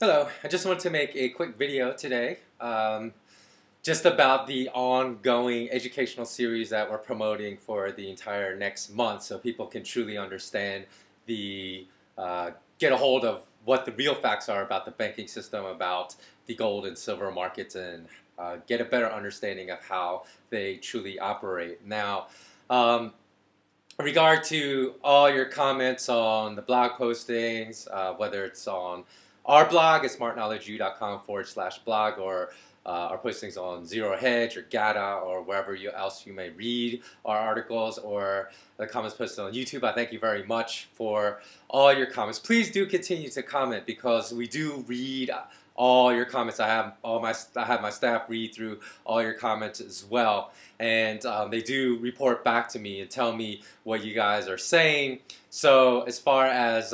Hello, I just wanted to make a quick video today just about the ongoing educational series that we're promoting for the entire next month so people can truly understand get a hold of what the real facts are about the banking system, about the gold and silver markets, and get a better understanding of how they truly operate. Now, in regard to all your comments on the blog postings, whether it's on our blog at smartknowledgeu.com/blog or our postings on Zero Hedge or GATA or wherever else you may read our articles, or the comments posted on YouTube. I thank you very much for all your comments. Please do continue to comment because we do read all your comments. I have my staff read through all your comments as well, and they do report back to me and tell me what you guys are saying. So as far as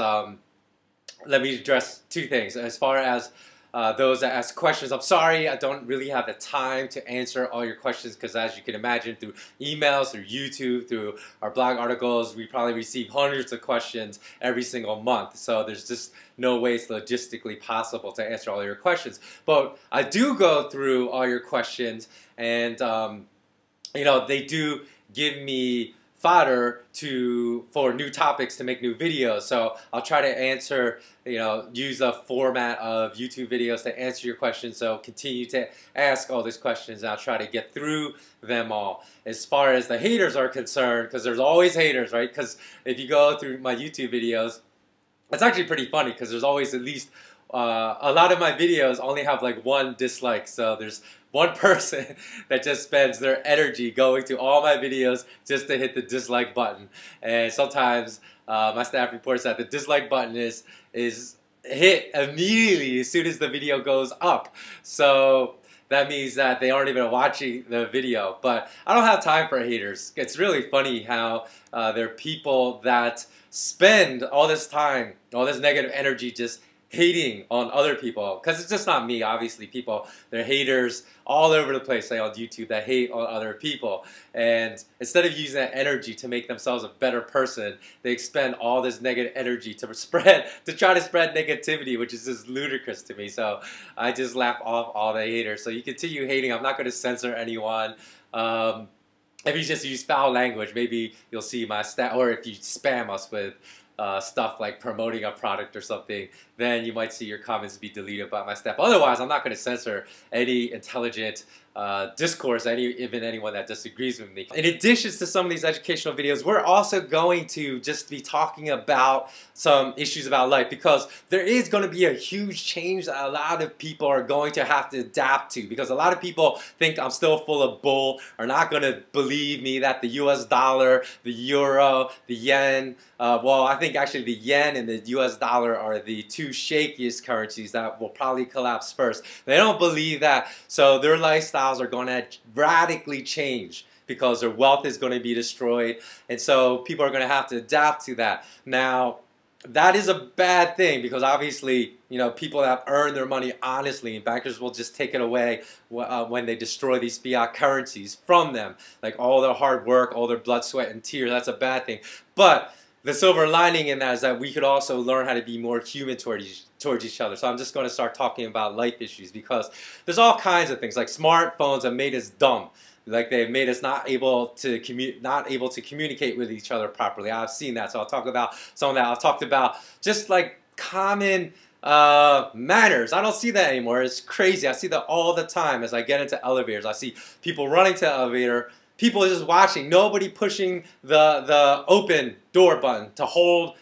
let me address two things. As far as those that ask questions, I'm sorry I don't really have the time to answer all your questions because, as you can imagine, through emails, through YouTube, through our blog articles, we probably receive hundreds of questions every single month. So there's just no way it's logistically possible to answer all your questions. But I do go through all your questions, and you know, they do give me fodder for new topics to make new videos. So I'll try to answer, use the format of YouTube videos to answer your questions. So continue to ask all these questions, and I'll try to get through them all. As far as the haters are concerned, because there's always haters, right? Because if you go through my YouTube videos, it's actually pretty funny because there's always at least a lot of my videos only have like one dislike. So there's one person that just spends their energy going to all my videos just to hit the dislike button. And sometimes my staff reports that the dislike button is hit immediately as soon as the video goes up. So that means that they aren't even watching the video. But I don't have time for haters. It's really funny how there are people that spend all this time, all this negative energy just hating on other people, because it's just not me. Obviously, they're haters all over the place, like on YouTube, that hate on other people. And instead of using that energy to make themselves a better person, they expend all this negative energy to try to spread negativity, which is just ludicrous to me. So I just laugh off all the haters. So you continue hating. I'm not going to censor anyone. If you just use foul language, maybe you'll see my stat, or if you spam us with stuff like promoting a product or something, then you might see your comments be deleted by my staff. Otherwise, I'm not going to censor any intelligent discourse, even anyone that disagrees with me. In addition to some of these educational videos, we're also going to just be talking about some issues about life, because there is going to be a huge change that a lot of people are going to have to adapt to, because a lot of people think I'm still full of bull, are not going to believe me that the US dollar, the euro, the yen, well, I think actually the yen and the US dollar are the two shakiest currencies that will probably collapse first. They don't believe that, so their lifestyles are going to radically change because their wealth is going to be destroyed, and so people are going to have to adapt to that. Now, that is a bad thing, because obviously, people that earn their money honestly, and bankers will just take it away when they destroy these fiat currencies from them, like all their hard work, all their blood, sweat, and tears. That's a bad thing. But the silver lining in that is that we could also learn how to be more human towards each other. So I'm just going to start talking about life issues, because there's all kinds of things. Like, smartphones have made us dumb. Like, they've made us not able to communicate with each other properly. I've seen that, so I'll talk about some of that. I've talked about just like common manners. I don't see that anymore. It's crazy. I see that all the time as I get into elevators. I see people running to the elevator. People are just watching. Nobody pushing the open door button to hold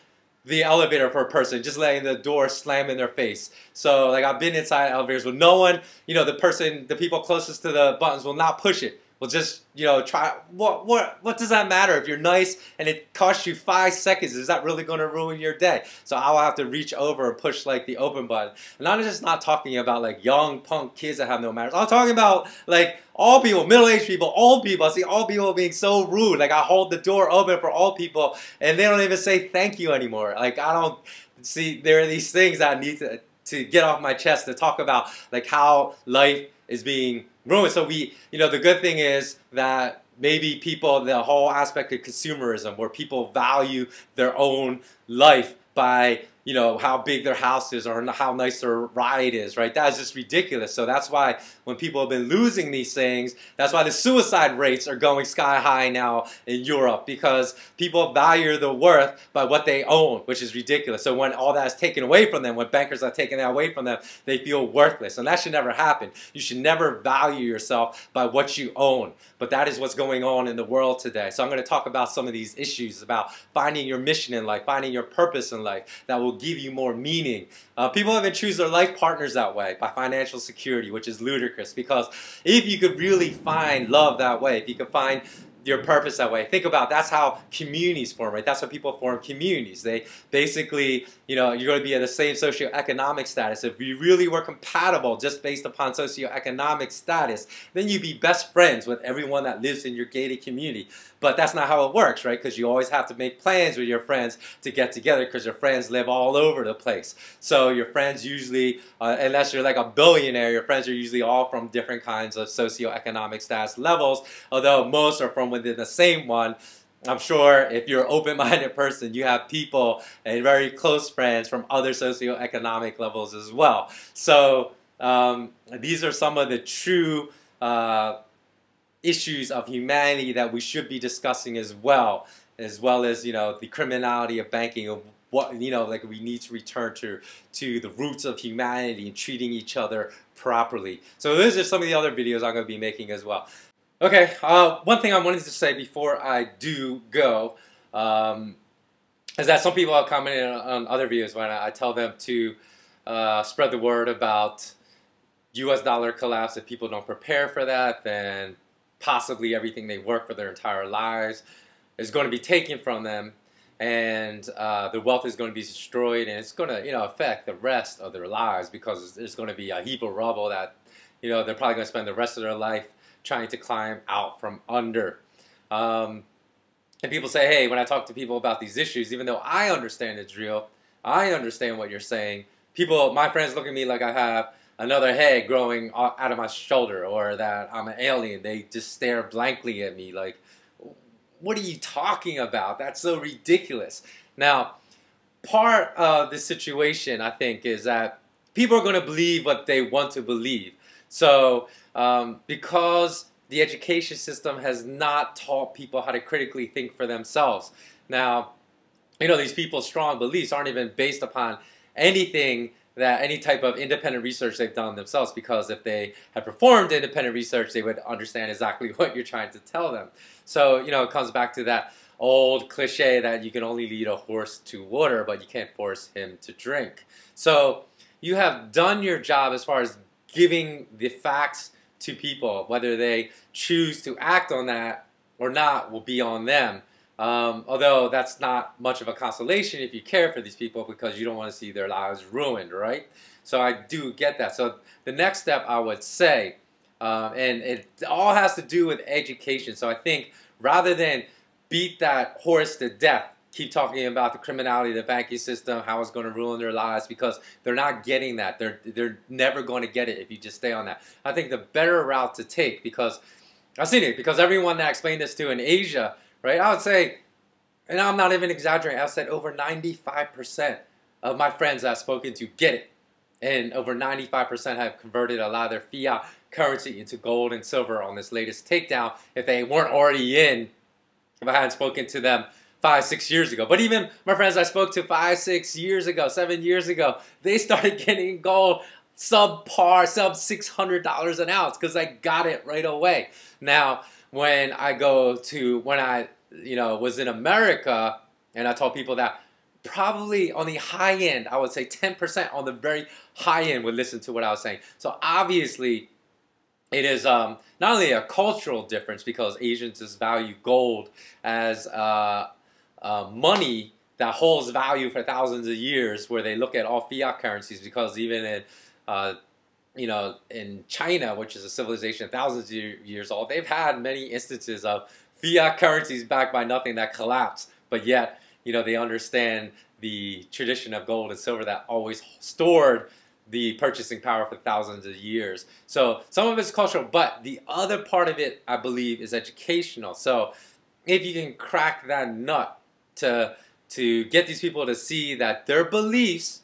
the elevator for a person, just letting the door slam in their face. So, like, I've been inside elevators with no one, the people closest to the buttons will not push it. Will just, try. What does that matter? If you're nice and it costs you 5 seconds, is that really going to ruin your day? So I'll have to reach over and push like the open button. And I'm just not talking about like young punk kids that have no manners. I'm talking about like all people, middle-aged people, old people. I see all people being so rude. Like, I hold the door open for all people and they don't even say thank you anymore. Like, I don't see, there are these things that I need to get off my chest to talk about, like how life is being ruined. So the good thing is that maybe the whole aspect of consumerism, where people value their own life by, how big their house is or how nice their ride is, right? That's just ridiculous. So that's why when people have been losing these things, that's why the suicide rates are going sky high now in Europe, because people value their worth by what they own, which is ridiculous. So when all that is taken away from them, when bankers are taking that away from them, they feel worthless. And that should never happen. You should never value yourself by what you own. But that is what's going on in the world today. So I'm going to talk about some of these issues about finding your mission in life, finding your purpose in life that will give you more meaning. People even choose their life partners that way, by financial security, which is ludicrous, because if you could really find love that way, if you could find your purpose that way. Think about that's how communities form, right? That's how people form communities. They basically, you're going to be at the same socioeconomic status. If you really were compatible just based upon socioeconomic status, then you'd be best friends with everyone that lives in your gated community. But that's not how it works, right? Because you always have to make plans with your friends to get together, because your friends live all over the place. So your friends usually, unless you're like a billionaire, your friends are usually all from different kinds of socioeconomic status levels, although most are from within the same one. I'm sure if you're an open-minded person, you have people and very close friends from other socioeconomic levels as well. So these are some of the true issues of humanity that we should be discussing as well as the criminality of banking, of what like we need to return to the roots of humanity and treating each other properly. So those are some of the other videos I'm going to be making as well. Okay, one thing I wanted to say before I do go is that some people have commented on other videos when I tell them to spread the word about US dollar collapse. If people don't prepare for that, then possibly everything they work for their entire lives is going to be taken from them, and their wealth is going to be destroyed, and it's going to affect the rest of their lives, because there's going to be a heap of rubble that they're probably going to spend the rest of their life trying to climb out from under. And people say, hey, when I talk to people about these issues, even though I understand it's real, I understand what you're saying, my friends look at me like I have another head growing out of my shoulder, or that I'm an alien. They just stare blankly at me like, what are you talking about? That's so ridiculous. Now, part of the situation, I think, is that people are going to believe what they want to believe. So because the education system has not taught people how to critically think for themselves. Now, these people's strong beliefs aren't even based upon anything any type of independent research they've done themselves, because if they had performed independent research, they would understand exactly what you're trying to tell them. So, it comes back to that old cliche that you can only lead a horse to water, but you can't force him to drink. So you have done your job as far as giving the facts to people. Whether they choose to act on that or not will be on them. Although that's not much of a consolation if you care for these people, because you don't want to see their lives ruined, right? So I do get that. So the next step, I would say, and it all has to do with education. So I think rather than beat that horse to death, keep talking about the criminality of the banking system, how it's going to ruin their lives, because they're not getting that. They're never going to get it if you just stay on that. I think the better route to take, because I've seen it, because everyone that I explained this to in Asia, right, I would say, and I'm not even exaggerating, I said over 95% of my friends that I've spoken to get it. And over 95% have converted a lot of their fiat currency into gold and silver on this latest takedown, if they weren't already in, if I hadn't spoken to them 5-6 years ago. But even my friends I spoke to 5-6 years ago, 7 years ago, they started getting gold subpar, sub $600 an ounce, because I got it right away. Now, when I was in America, and I told people that probably on the high end, I would say 10% on the very high end would listen to what I was saying. So obviously, it is not only a cultural difference, because Asians just value gold as money that holds value for thousands of years, where they look at all fiat currencies, because even in China, which is a civilization of thousands of years old, they've had many instances of fiat currencies backed by nothing that collapsed, but yet, they understand the tradition of gold and silver that always stored the purchasing power for thousands of years. So some of it's cultural, but the other part of it, I believe, is educational. So if you can crack that nut to to get these people to see that their beliefs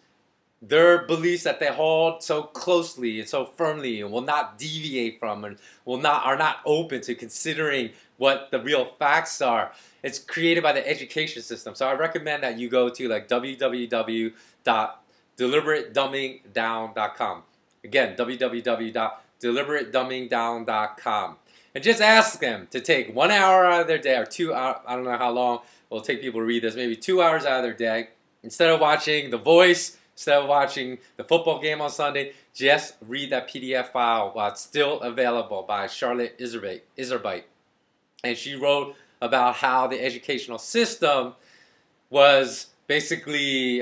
that they hold so closely and so firmly and will not deviate from and are not open to considering what the real facts are. It's created by the education system. So I recommend that you go to like www.deliberatedumbingdown.com. Again, www.deliberatedumbingdown.com. And just ask them to take 1 hour out of their day, or 2 hours, I don't know how long it'll take people to read this, maybe 2 hours out of their day. Instead of watching The Voice, instead of watching the football game on Sunday, just read that PDF file while it's still available by Charlotte Iserbyt. And she wrote about how the educational system was basically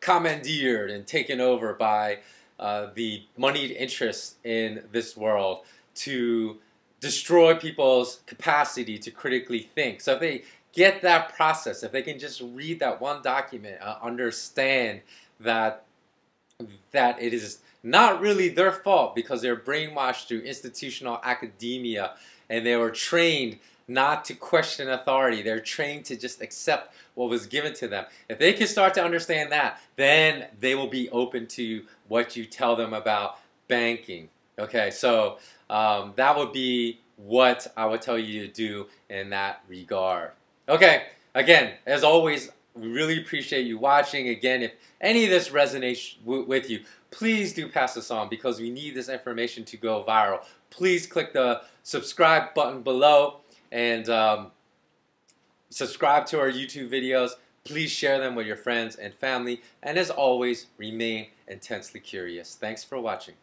commandeered and taken over by the moneyed interests in this world to destroy people's capacity to critically think. So if they get that process, if they can just read that one document, understand that it is not really their fault because they're brainwashed through institutional academia and they were trained not to question authority. They're trained to just accept what was given to them. If they can start to understand that, then they will be open to what you tell them about banking. Okay, so that would be what I would tell you to do in that regard. Okay, again, as always, we really appreciate you watching. Again, if any of this resonates with you, please do pass this on because we need this information to go viral. Please click the subscribe button below and subscribe to our YouTube videos. Please share them with your friends and family. And as always, remain intensely curious. Thanks for watching.